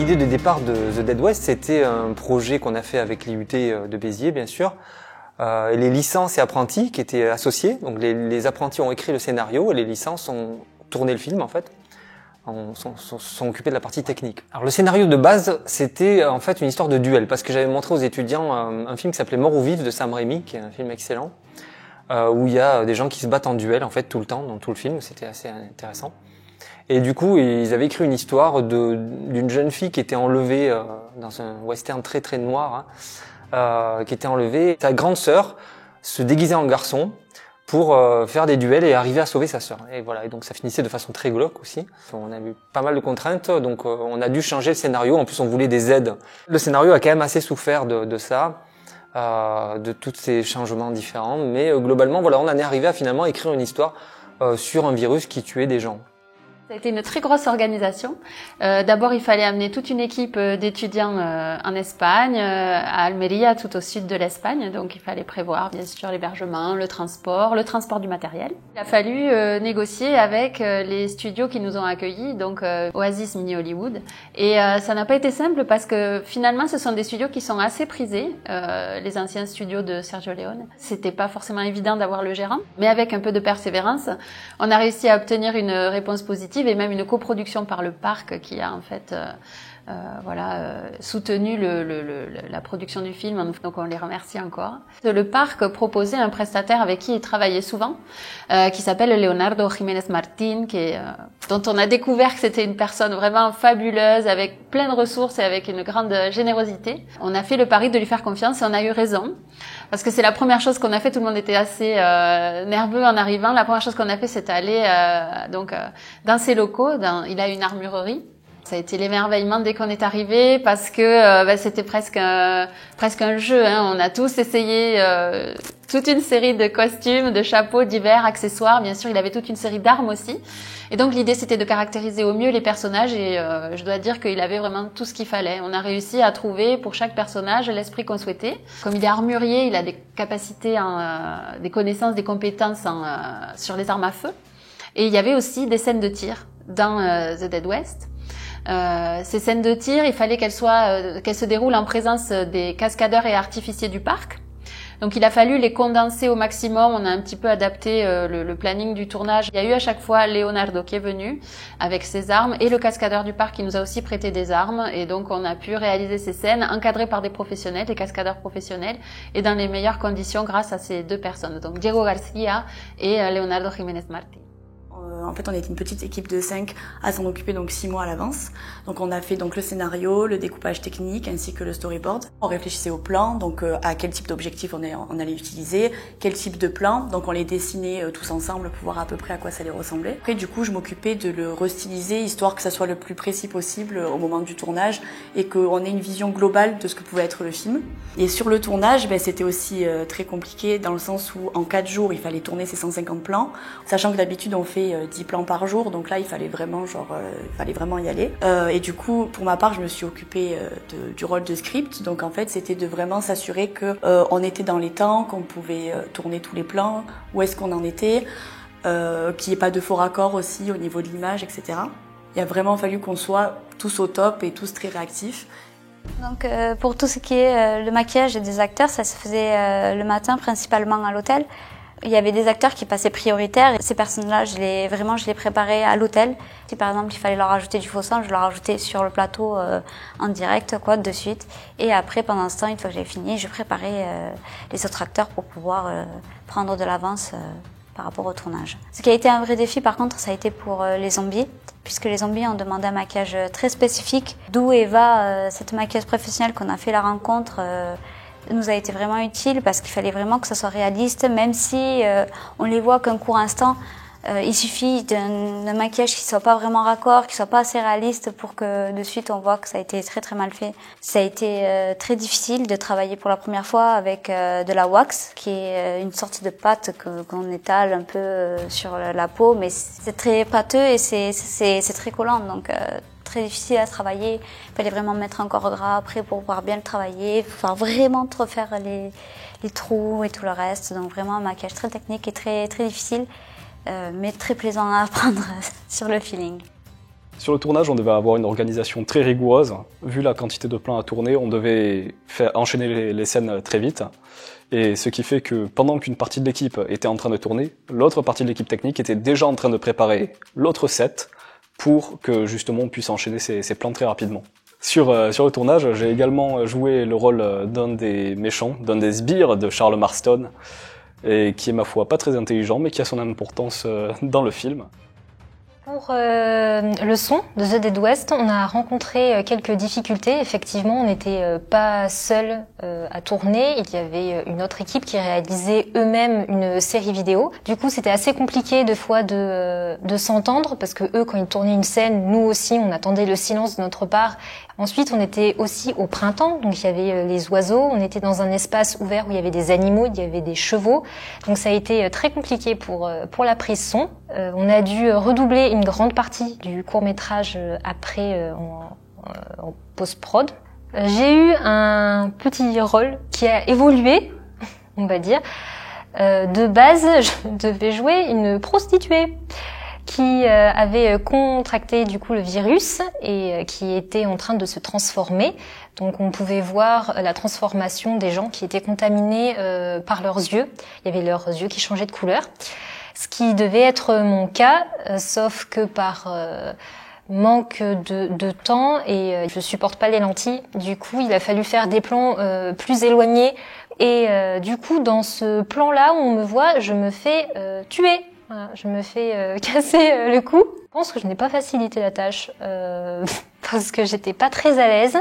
L'idée de départ de The Dead West, c'était un projet qu'on a fait avec l'IUT de Béziers, bien sûr. Et les licences et apprentis qui étaient associés. Donc les apprentis ont écrit le scénario et les licences ont tourné le film, en fait. Sont occupés de la partie technique. Alors le scénario de base, c'était en fait une histoire de duel, parce que j'avais montré aux étudiants un film qui s'appelait Mort ou Vive de Sam Raimi, qui est un film excellent, où il y a des gens qui se battent en duel en fait tout le temps dans tout le film. C'était assez intéressant. Et du coup, ils avaient écrit une histoire d'une jeune fille qui était enlevée dans un western très très noir, qui était enlevée. Sa grande sœur se déguisait en garçon pour faire des duels et arriver à sauver sa sœur. Et voilà, et donc ça finissait de façon très glauque aussi. On a eu pas mal de contraintes, donc on a dû changer le scénario. En plus, on voulait des aides. Le scénario a quand même assez souffert de ça, de tous ces changements différents. Mais globalement, voilà, on en est arrivé à finalement écrire une histoire sur un virus qui tuait des gens. Ça a été une très grosse organisation. D'abord, il fallait amener toute une équipe d'étudiants en Espagne, à Almeria, tout au sud de l'Espagne. Donc, il fallait prévoir, bien sûr, l'hébergement, le transport du matériel. Il a fallu négocier avec les studios qui nous ont accueillis, donc Oasis Mini Hollywood. Et ça n'a pas été simple parce que finalement, ce sont des studios qui sont assez prisés, les anciens studios de Sergio Leone. C'était pas forcément évident d'avoir le gérant, mais avec un peu de persévérance, on a réussi à obtenir une réponse positive et même une coproduction par le parc qui a en fait soutenu la production du film, donc on les remercie encore. Le parc proposait un prestataire avec qui il travaillait souvent, qui s'appelle Leonardo Jiménez Martín, dont on a découvert que c'était une personne vraiment fabuleuse, avec plein de ressources et avec une grande générosité. On a fait le pari de lui faire confiance et on a eu raison. Parce que c'est la première chose qu'on a fait, tout le monde était assez nerveux en arrivant. La première chose qu'on a fait, c'est aller dans ses locaux. Il a une armurerie. Ça a été l'émerveillement dès qu'on est arrivé parce que c'était presque un jeu. Hein. On a tous essayé toute une série de costumes, de chapeaux divers, accessoires. Bien sûr, il avait toute une série d'armes aussi. Et donc l'idée, c'était de caractériser au mieux les personnages et je dois dire qu'il avait vraiment tout ce qu'il fallait. On a réussi à trouver pour chaque personnage l'esprit qu'on souhaitait. Comme il est armurier, il a des capacités, des connaissances, des compétences sur les armes à feu. Et il y avait aussi des scènes de tir dans The Dead West. Ces scènes de tir, il fallait qu'elles se déroulent en présence des cascadeurs et artificiers du parc. Donc il a fallu les condenser au maximum. On a un petit peu adapté le planning du tournage. Il y a eu à chaque fois Leonardo qui est venu avec ses armes et le cascadeur du parc qui nous a aussi prêté des armes. Et donc on a pu réaliser ces scènes encadrées par des professionnels, des cascadeurs professionnels et dans les meilleures conditions grâce à ces deux personnes. Donc Diego Garcia et Leonardo Jiménez Martín. En fait, on était une petite équipe de 5 à s'en occuper donc 6 mois à l'avance. Donc, on a fait donc le scénario, le découpage technique ainsi que le storyboard. On réfléchissait au plan, donc à quel type d'objectif on allait utiliser, quel type de plan. Donc, on les dessinait tous ensemble pour voir à peu près à quoi ça allait ressembler. Après, du coup, je m'occupais de le restyliser histoire que ça soit le plus précis possible au moment du tournage et qu'on ait une vision globale de ce que pouvait être le film. Et sur le tournage, c'était aussi très compliqué dans le sens où en 4 jours, il fallait tourner ces 150 plans, sachant que d'habitude, on fait 10 plans par jour, donc là il fallait vraiment y aller. Et du coup, pour ma part, je me suis occupée du rôle de script. Donc en fait, c'était de vraiment s'assurer que on était dans les temps, qu'on pouvait tourner tous les plans, où est-ce qu'on en était, qu'il n'y ait pas de faux raccords aussi au niveau de l'image, etc. Il a vraiment fallu qu'on soit tous au top et tous très réactifs. Donc pour tout ce qui est le maquillage des acteurs, ça se faisait le matin principalement à l'hôtel. Il y avait des acteurs qui passaient prioritaires et ces personnes-là, je les préparais à l'hôtel. Si par exemple il fallait leur ajouter du faux sang, je leur ajoutais sur le plateau en direct, de suite. Et après, pendant ce temps, une fois que j'avais fini, je préparais les autres acteurs pour pouvoir prendre de l'avance par rapport au tournage. Ce qui a été un vrai défi, par contre, ça a été pour les zombies, puisque les zombies ont demandé un maquillage très spécifique. D'où Eva, cette maquilleuse professionnelle qu'on a fait la rencontre, nous a été vraiment utile parce qu'il fallait vraiment que ça soit réaliste, même si on les voit qu'un court instant. Il suffit d'un maquillage qui soit pas vraiment raccord, qui soit pas assez réaliste pour que de suite on voit que ça a été très très mal fait. Ça a été très difficile de travailler pour la première fois avec de la wax, qui est une sorte de pâte qu'on étale un peu sur la peau, mais c'est très pâteux et c'est très collant, donc très difficile à travailler. Il fallait vraiment mettre un corps gras après pour pouvoir bien le travailler, pouvoir vraiment refaire les trous et tout le reste. Donc vraiment un maquillage très technique et très très difficile. Mais très plaisant à apprendre sur le feeling. Sur le tournage, on devait avoir une organisation très rigoureuse. Vu la quantité de plans à tourner, on devait enchaîner les scènes très vite. Et ce qui fait que pendant qu'une partie de l'équipe était en train de tourner, l'autre partie de l'équipe technique était déjà en train de préparer l'autre set pour que justement on puisse enchaîner ces plans très rapidement. Sur le tournage, j'ai également joué le rôle d'un des méchants, d'un des sbires de Charles Marston, et qui est ma foi pas très intelligent, mais qui a son importance dans le film. Pour le son de The Dead West, on a rencontré quelques difficultés. Effectivement, on n'était pas seul à tourner. Il y avait une autre équipe qui réalisait eux-mêmes une série vidéo. Du coup, c'était assez compliqué de fois de s'entendre parce que eux, quand ils tournaient une scène, nous aussi, on attendait le silence de notre part. Ensuite, on était aussi au printemps, donc il y avait les oiseaux. On était dans un espace ouvert où il y avait des animaux, il y avait des chevaux. Donc ça a été très compliqué pour la prise son. On a dû redoubler une grande partie du court-métrage après en post-prod. J'ai eu un petit rôle qui a évolué, on va dire. De base, je devais jouer une prostituée qui avait contracté du coup le virus et qui était en train de se transformer. Donc on pouvait voir la transformation des gens qui étaient contaminés par leurs yeux. Il y avait leurs yeux qui changeaient de couleur. Ce qui devait être mon cas, sauf que par manque de temps et je supporte pas les lentilles. Du coup, il a fallu faire des plans plus éloignés. Et du coup, dans ce plan-là où on me voit, je me fais tuer. Voilà, je me fais casser le cou. Je pense que je n'ai pas facilité la tâche parce que j'étais pas très à l'aise,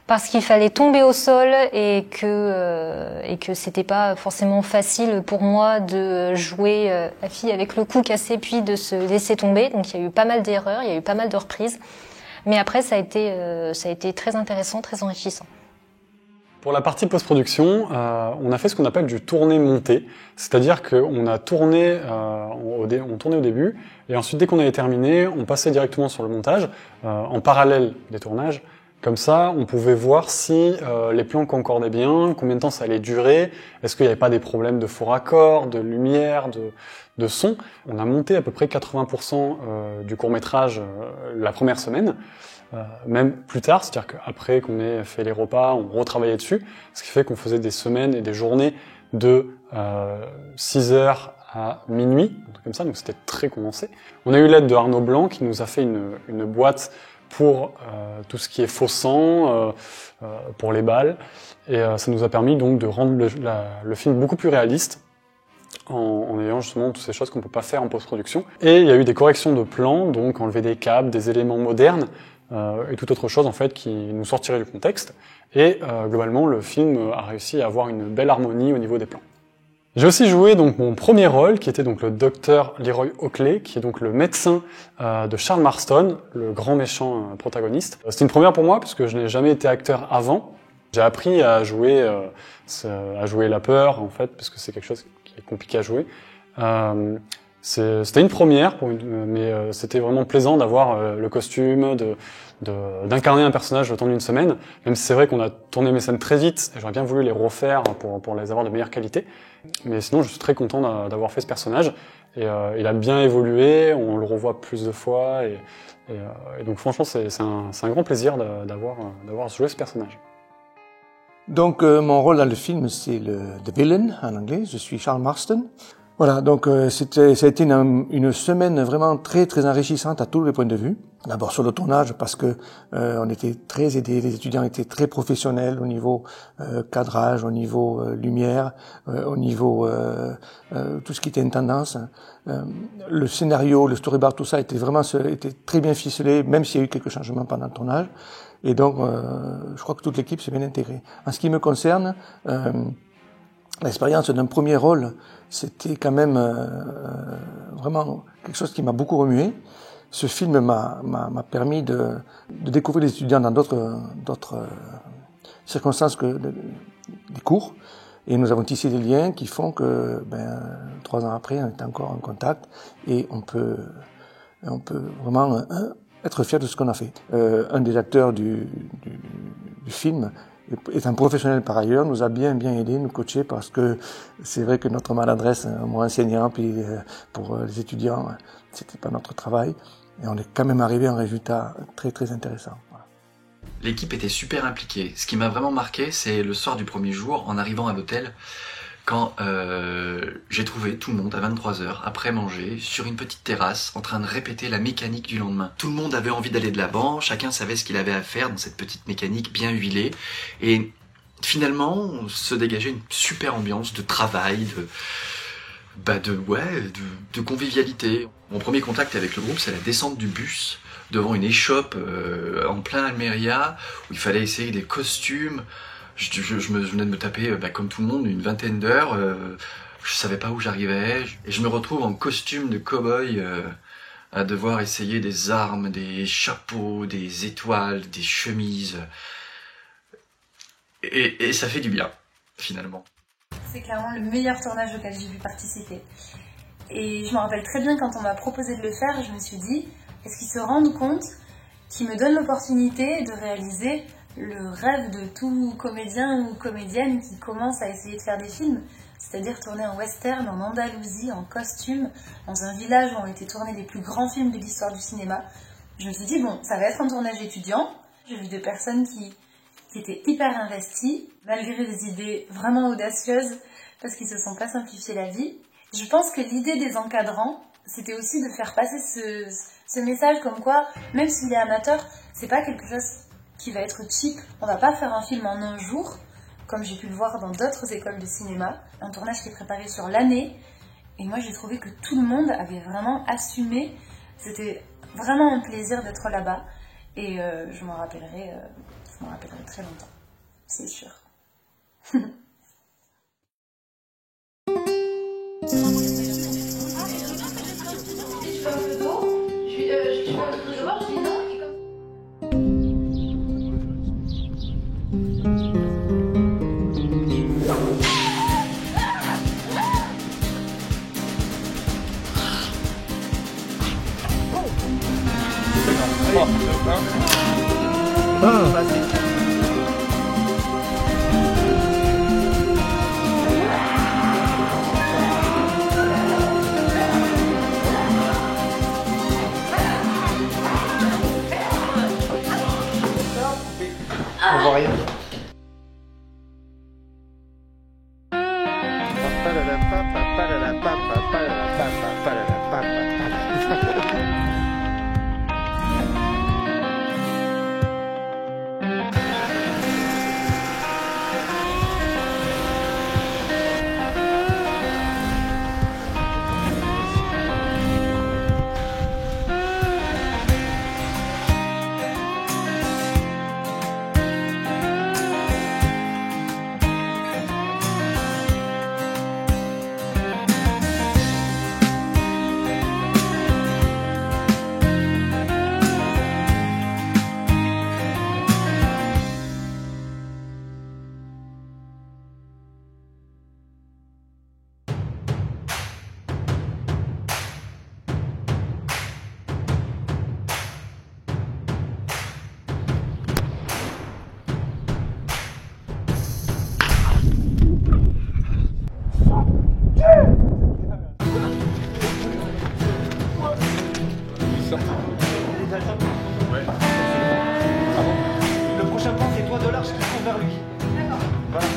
parce qu'il fallait tomber au sol et que c'était pas forcément facile pour moi de jouer la fille avec le cou cassé puis de se laisser tomber. Donc il y a eu pas mal d'erreurs, il y a eu pas mal de reprises. Mais après ça a été très intéressant, très enrichissant. Pour la partie post-production, on a fait ce qu'on appelle du tourné-monté, c'est-à-dire qu'on a tourné, on tournait au début, et ensuite dès qu'on avait terminé, on passait directement sur le montage, en parallèle des tournages. Comme ça, on pouvait voir si les plans concordaient bien, combien de temps ça allait durer, est-ce qu'il n'y avait pas des problèmes de faux raccords, de lumière, de son. On a monté à peu près 80% du court-métrage la première semaine. Même plus tard, c'est-à-dire qu'après qu'on ait fait les repas, on retravaillait dessus, ce qui fait qu'on faisait des semaines et des journées de 6h à minuit, un truc comme ça, donc c'était très condensé. On a eu l'aide de Arnaud Blanc qui nous a fait une boîte pour tout ce qui est faux sang, pour les balles, et ça nous a permis donc de rendre le film beaucoup plus réaliste, en ayant justement toutes ces choses qu'on peut pas faire en post-production. Et il y a eu des corrections de plans, donc enlever des câbles, des éléments modernes, et toute autre chose en fait qui nous sortirait du contexte. Et globalement, le film a réussi à avoir une belle harmonie au niveau des plans. J'ai aussi joué donc mon premier rôle, qui était donc le docteur Leroy Oakley, qui est donc le médecin de Charles Marston, le grand méchant protagoniste. C'était une première pour moi, parce que je n'ai jamais été acteur avant. J'ai appris à jouer la peur, en fait, parce que c'est quelque chose qui est compliqué à jouer. C'était une première, mais c'était vraiment plaisant d'avoir le costume, d'incarner un personnage le temps d'une semaine, même si c'est vrai qu'on a tourné mes scènes très vite, et j'aurais bien voulu les refaire pour les avoir de meilleure qualité. Mais sinon, je suis très content d'avoir fait ce personnage, et il a bien évolué, on le revoit plus de fois, et donc franchement, c'est un grand plaisir d'avoir joué ce personnage. Donc mon rôle dans le film, c'est The Villain en anglais, je suis Charles Marston. Voilà, donc ça a été une semaine vraiment très très enrichissante à tous les points de vue. D'abord sur le tournage parce que on était très aidés, les étudiants étaient très professionnels au niveau cadrage, au niveau lumière, au niveau tout ce qui était une tendance. Le scénario, le storyboard, tout ça était très bien ficelé, même s'il y a eu quelques changements pendant le tournage. Et donc je crois que toute l'équipe s'est bien intégrée. En ce qui me concerne, l'expérience d'un premier rôle, c'était quand même vraiment quelque chose qui m'a beaucoup remué. Ce film m'a permis de découvrir les étudiants dans d'autres circonstances que des cours. Et nous avons tissé des liens qui font que 3 ans après, on est encore en contact et on peut vraiment être fier de ce qu'on a fait. Un des acteurs du film étant professionnel par ailleurs, nous a bien aidé, nous coacher, parce que c'est vrai que notre maladresse, moi enseignant, puis pour les étudiants, c'était pas notre travail. Et on est quand même arrivé à un résultat très intéressant. Voilà. L'équipe était super impliquée. Ce qui m'a vraiment marqué, c'est le soir du premier jour, en arrivant à l'hôtel, quand j'ai trouvé tout le monde à 23h, après manger, sur une petite terrasse, en train de répéter la mécanique du lendemain. Tout le monde avait envie d'aller de l'avant, chacun savait ce qu'il avait à faire dans cette petite mécanique bien huilée. Et finalement, se dégageait une super ambiance de travail, de convivialité. Mon premier contact avec le groupe, c'est la descente du bus devant une échoppe en plein Almeria, où il fallait essayer des costumes. Je venais de me taper, comme tout le monde, une vingtaine d'heures. Je savais pas où j'arrivais. Et je me retrouve en costume de cow-boy à devoir essayer des armes, des chapeaux, des étoiles, des chemises. Et ça fait du bien, finalement. C'est clairement le meilleur tournage auquel j'ai pu participer. Et je me rappelle très bien quand on m'a proposé de le faire, je me suis dit, est-ce qu'ils se rendent compte qu'ils me donnent l'opportunité de réaliser le rêve de tout comédien ou comédienne qui commence à essayer de faire des films, c'est-à-dire tourner en western, en Andalousie, en costume, dans un village où ont été tournés les plus grands films de l'histoire du cinéma. Je me suis dit, bon, ça va être un tournage étudiant. J'ai vu des personnes qui étaient hyper investies, malgré des idées vraiment audacieuses, parce qu'ils se sont pas simplifiés la vie. Je pense que l'idée des encadrants, c'était aussi de faire passer ce message comme quoi, même s'il est amateur, c'est pas quelque chose qui va être cheap. On va pas faire un film en un jour, comme j'ai pu le voir dans d'autres écoles de cinéma. Un tournage qui est préparé sur l'année. Et moi, j'ai trouvé que tout le monde avait vraiment assumé. C'était vraiment un plaisir d'être là-bas. Et je m'en rappellerai très longtemps. C'est sûr. On voit rien. Le prochain plan, c'est toi de large qui court vers lui. D'accord. Voilà.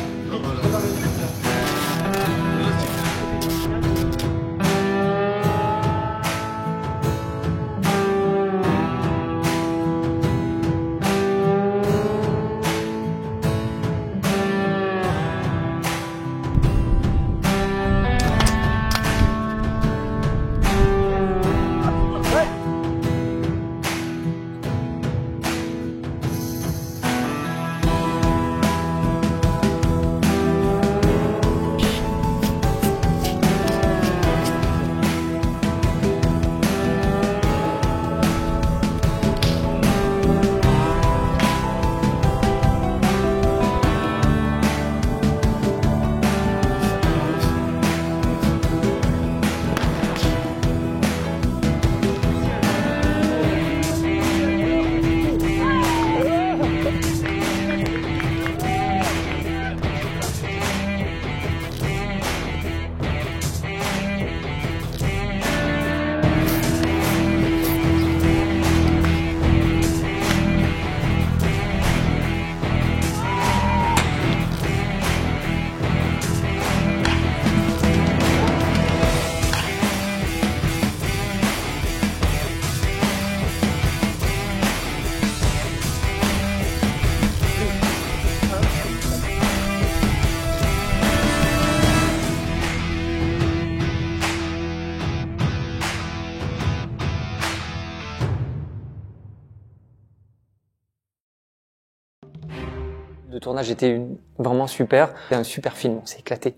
Le tournage était vraiment super. C'est un super film, on s'est éclaté.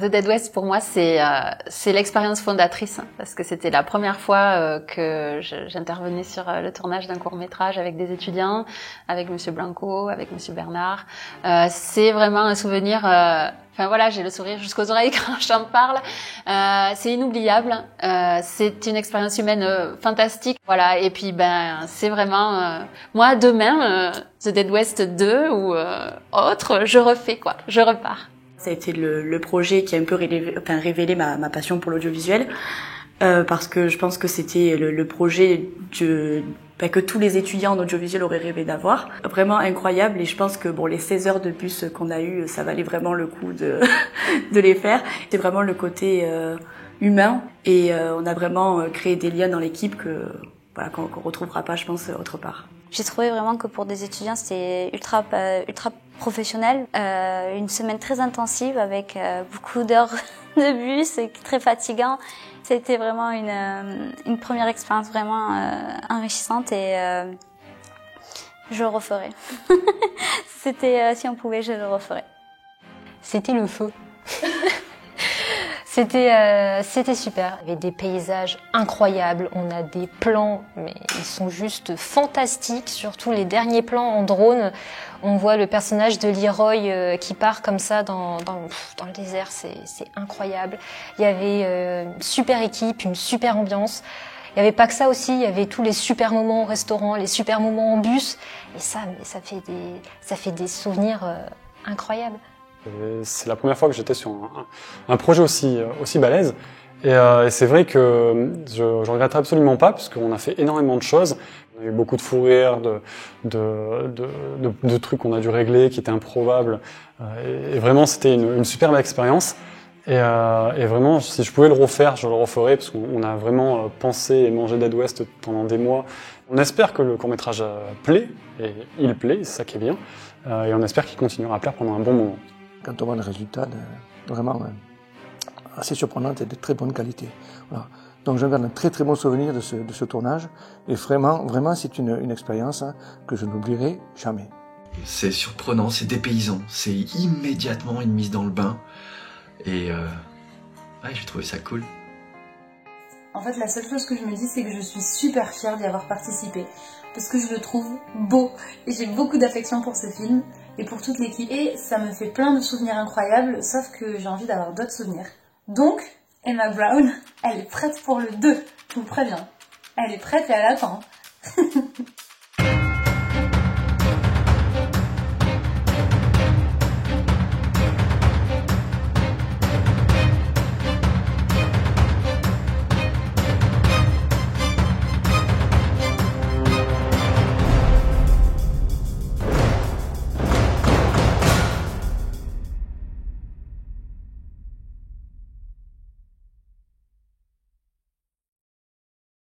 The Dead West, pour moi, c'est l'expérience fondatrice, hein, parce que c'était la première fois que j'intervenais sur le tournage d'un court-métrage avec des étudiants, avec Monsieur Blanco, avec Monsieur Bernard. C'est vraiment un souvenir... Enfin voilà, j'ai le sourire jusqu'aux oreilles quand j'en parle. C'est inoubliable. C'est une expérience humaine fantastique. Voilà. Et puis c'est vraiment moi demain The Dead West 2 ou autre, je refais quoi, je repars. Ça a été le projet qui a un peu révélé ma passion pour l'audiovisuel, parce que je pense que c'était le projet que tous les étudiants en audiovisuel auraient rêvé d'avoir. Vraiment incroyable, et je pense que les 16 heures de bus qu'on a eu, ça valait vraiment le coup de les faire. C'est vraiment le côté humain, et on a vraiment créé des liens dans l'équipe qu'on retrouvera pas, je pense, autre part. J'ai trouvé vraiment que pour des étudiants, c'était ultra professionnel. Une semaine très intensive avec beaucoup d'heures de bus et très fatigant. C'était vraiment une première expérience vraiment enrichissante, et je le referais. Si on pouvait, je le referais. C'était le feu. C'était super. Il y avait des paysages incroyables. On a des plans, mais ils sont juste fantastiques. Surtout les derniers plans en drone. On voit le personnage de Leroy qui part comme ça dans le désert. C'est incroyable. Il y avait une super équipe, une super ambiance. Il n'y avait pas que ça aussi. Il y avait tous les super moments au restaurant, les super moments en bus. Et ça fait des souvenirs incroyables. C'est la première fois que j'étais sur un projet aussi balèze, et c'est vrai que je regrette absolument pas, parce qu'on a fait énormément de choses. On a eu beaucoup de fou rires, de trucs qu'on a dû régler, qui étaient improbables, et vraiment c'était une superbe expérience. Et vraiment, si je pouvais le refaire, je le referais, parce qu'on a vraiment pensé et mangé Dead West pendant des mois. On espère que le court-métrage plaît, et il plaît, c'est ça qui est bien, et on espère qu'il continuera à plaire pendant un bon moment. Quand on voit le résultat, vraiment assez surprenant et de très bonne qualité. Voilà. Donc je garde un très très bon souvenir de ce tournage, et vraiment c'est une expérience que je n'oublierai jamais. C'est surprenant, c'est dépaysant, c'est immédiatement une mise dans le bain, et j'ai trouvé ça cool. En fait, la seule chose que je me dis, c'est que je suis super fière d'y avoir participé, parce que je le trouve beau, et j'ai beaucoup d'affection pour ce film, et pour toute l'équipe, et ça me fait plein de souvenirs incroyables, sauf que j'ai envie d'avoir d'autres souvenirs. Donc, Emma Brown, elle est prête pour le 2, je vous préviens. Elle est prête et elle attend.